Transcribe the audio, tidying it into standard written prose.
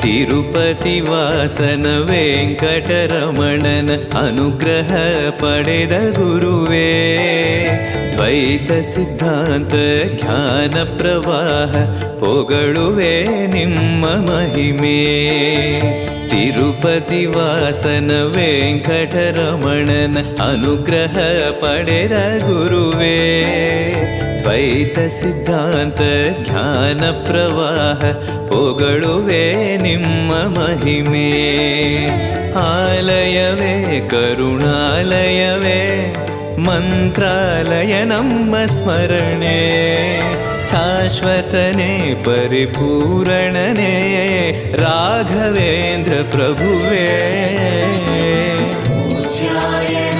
ತಿರುಪತಿ ವಾಸನ ವೆಂಕಟರಮಣನ ಅನುಗ್ರಹ ಪಡೆದ ಗುರುವೇ. ದ್ವೈತ ಸಿದ್ಧಾಂತ ಜ್ಞಾನ ಪ್ರವಾಹ ಪೊಗಳುವೆ ನಿಮ್ಮ ಮಹಿಮೆ. ತಿರುಪತಿ ವಾಸನ ವೆಂಕಟರಮಣನ ಅನುಗ್ರಹ ಪಡೆದ ಗುರುವೇ. ದ್ವೈತ ಸಿದ್ಧಾಂತ ಜ್ಞಾನ ಪ್ರವಾಹ ಪೊಗಳುವೆ ನಿಮ್ಮ ಮಹಿಮೆ. ಆಲಯವೇ ಕರುಣಾಲಯವೇ ಮಂತ್ರಾಲಯ ನಮ್ಮ ಸ್ಮರಣೆ. ಶಾಶ್ವತನೇ ಪರಿಪೂರಣನೇ ರಾಘವೇಂದ್ರ ಪ್ರಭುವೇ. पूज्याय